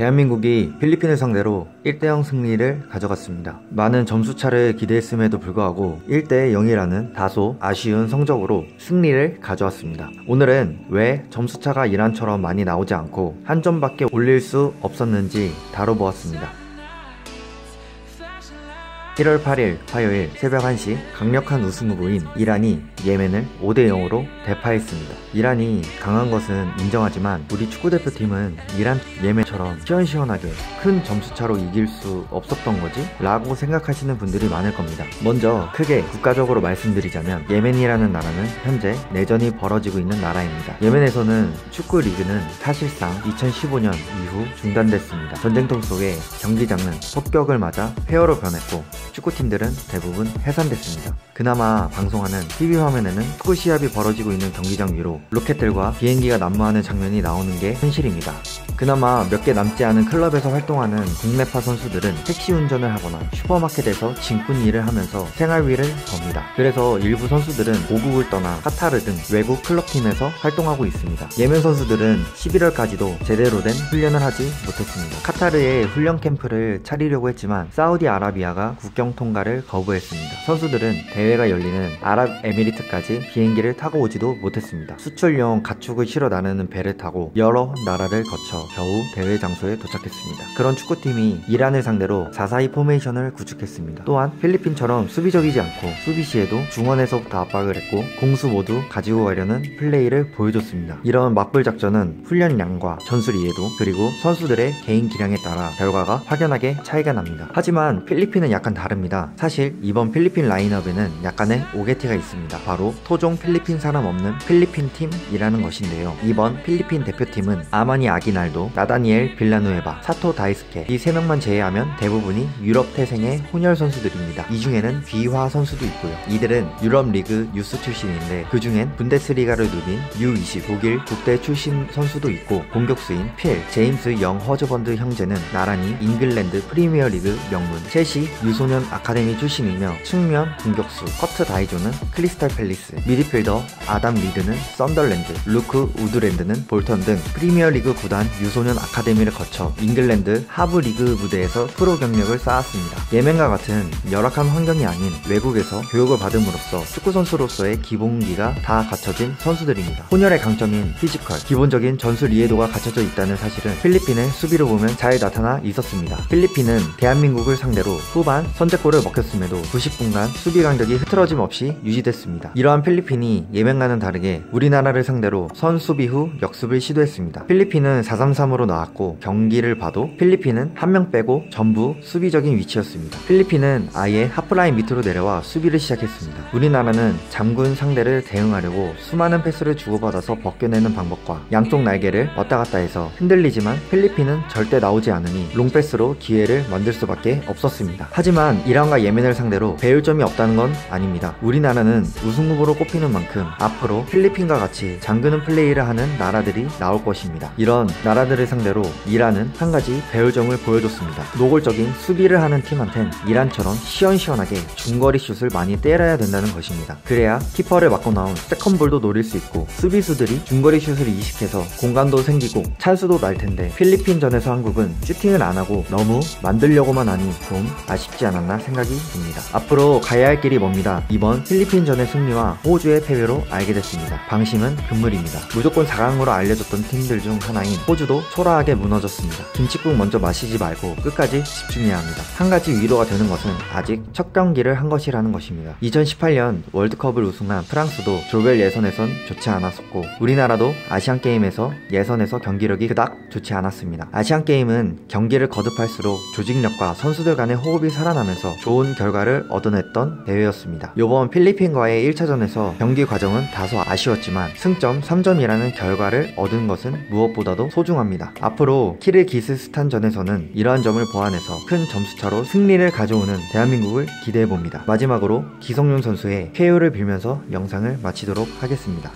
대한민국이 필리핀을 상대로 1대0 승리를 가져갔습니다. 많은 점수차를 기대했음에도 불구하고 1대0이라는 다소 아쉬운 성적으로 승리를 가져왔습니다. 오늘은 왜 점수차가 이란처럼 많이 나오지 않고 한 점밖에 올릴 수 없었는지 다뤄보았습니다. 1월 8일 화요일 새벽 1시 강력한 우승 후보인 이란이 예멘을 5대0으로 대파했습니다. 이란이 강한 것은 인정하지만 우리 축구대표팀은 이란, 예멘처럼 시원시원하게 큰 점수차로 이길 수 없었던 거지? 라고 생각하시는 분들이 많을 겁니다. 먼저 크게 국가적으로 말씀드리자면 예멘이라는 나라는 현재 내전이 벌어지고 있는 나라입니다. 예멘에서는 축구 리그는 사실상 2015년 이후 중단됐습니다. 전쟁터 속에 경기장은 폭격을 맞아 폐허로 변했고 축구팀들은 대부분 해산됐습니다. 그나마 방송하는 TV 화면에는 축구 시합이 벌어지고 있는 경기장 위로 로켓들과 비행기가 난무하는 장면이 나오는 게 현실입니다. 그나마 몇 개 남지 않은 클럽에서 활동하는 국내파 선수들은 택시 운전을 하거나 슈퍼마켓에서 짐꾼 일을 하면서 생활비를 법니다. 그래서 일부 선수들은 고국을 떠나 카타르 등 외국 클럽팀에서 활동하고 있습니다. 예멘 선수들은 11월까지도 제대로 된 훈련을 하지 못했습니다. 카타르에 훈련 캠프를 차리려고 했지만 사우디아라비아가 국경 통과를 거부했습니다. 선수들은 대회가 열리는 아랍에미리트까지 비행기를 타고 오지도 못했습니다. 수출용 가축을 실어 나르는 배를 타고 여러 나라를 거쳐 겨우 대회 장소에 도착했습니다. 그런 축구팀이 이란을 상대로 4-4-2 포메이션을 구축했습니다. 또한 필리핀처럼 수비적이지 않고 수비 시에도 중원에서부터 압박을 했고 공수 모두 가지고 가려는 플레이를 보여줬습니다. 이런 맞불 작전은 훈련량과 전술 이해도 그리고 선수들의 개인 기량에 따라 결과가 확연하게 차이가 납니다. 하지만 필리핀은 약간 다릅니다. 사실 이번 필리핀 라인업에는 약간의 오게티가 있습니다. 바로 토종 필리핀 사람 없는 필리핀 팀이라는 것인데요. 이번 필리핀 대표팀은 아마니 아기날도, 나다니엘 빌라누에바, 사토 다이스케 이 3명만 제외하면 대부분이 유럽 태생의 혼혈 선수들입니다. 이 중에는 비화 선수도 있고요. 이들은 유럽 리그 유스 출신인데 그 중엔 분데스리가를 누빈 U20 독일 국대 출신 선수도 있고 공격수인 필, 제임스 영 허즈번드 형제는 나란히 잉글랜드 프리미어리그 명문 첼시 유소년 아카데미 출신이며 측면 공격수 커트 다이조는 크리스탈 팰리스, 미드필더 아담 리드는 썬덜랜드, 루크 우드랜드는 볼턴 등 프리미어리그 구단 유소년 아카데미를 거쳐 잉글랜드 하브 리그 무대에서 프로 경력을 쌓았습니다. 예멘과 같은 열악한 환경이 아닌 외국에서 교육을 받음으로써 축구선수로서의 기본기가 다 갖춰진 선수들입니다. 혼혈의 강점인 피지컬, 기본적인 전술 이해도가 갖춰져 있다는 사실은 필리핀의 수비로 보면 잘 나타나 있었습니다. 필리핀은 대한민국을 상대로 후반 선제골을 먹혔음에도 90분간 수비 간격이 흐트러짐 없이 유지됐습니다. 이러한 필리핀이 예멘과는 다르게 우리나라를 상대로 선수비 후 역습을 시도했습니다. 필리핀은 4-3-3으로 나왔고 경기를 봐도 필리핀은 한 명 빼고 전부 수비적인 위치였습니다. 필리핀은 아예 하프라인 밑으로 내려와 수비를 시작했습니다. 우리나라는 장군 상대를 대응하려고 수많은 패스를 주고받아서 벗겨내는 방법과 양쪽 날개를 왔다 갔다 해서 흔들리지만 필리핀은 절대 나오지 않으니 롱패스로 기회를 만들 수밖에 없었습니다. 하지만 이란과 예멘을 상대로 배울 점이 없다는 건 아닙니다. 우리나라는 우승 후보로 꼽히는 만큼 앞으로 필리핀과 같이 잠그는 플레이를 하는 나라들이 나올 것입니다. 이런 나라들을 상대로 이란은 한 가지 배울 점을 보여줬습니다. 노골적인 수비를 하는 팀한텐 이란처럼 시원시원하게 중거리 슛을 많이 때려야 된다는 것입니다. 그래야 키퍼를 맞고 나온 세컨볼도 노릴 수 있고 수비수들이 중거리 슛을 이식해서 공간도 생기고 찬스도 날 텐데 필리핀전에서 한국은 슈팅을 안 하고 너무 만들려고만 하니 좀 아쉽지 않았나 생각이 듭니다. 앞으로 가야 할 길이 멉니다. 이번 필리핀전의 승리와 호주의 패배로 알게 됐습니다. 방심은 금물입니다. 무조건 4강으로 알려졌던 팀들 중 하나인 호주도 초라하게 무너졌습니다. 김칫국 먼저 마시지 말고 끝까지 집중해야 합니다. 한 가지 위로가 되는 것은 아직 첫 경기를 한 것이라는 것입니다. 2018년 월드컵을 우승한 프랑스도 조별 예선에선 좋지 않았었고 우리나라도 아시안게임에서 예선에서 경기력이 그닥 좋지 않았습니다. 아시안게임은 경기를 거듭할수록 조직력과 선수들 간의 호흡이 살아나면서 좋은 결과를 얻어냈던 대회였습니다. 이번 필리핀과의 1차전에서 경기 과정은 다소 아쉬웠지만 승점 3점이라는 결과를 얻은 것은 무엇보다도 소중합니다. 앞으로 키르기스스탄전에서는 이러한 점을 보완해서 큰 점수차로 승리를 가져오는 대한민국을 기대해봅니다. 마지막으로 기성용 선수의 쾌유를 빌면서 영상을 마치도록 하겠습니다.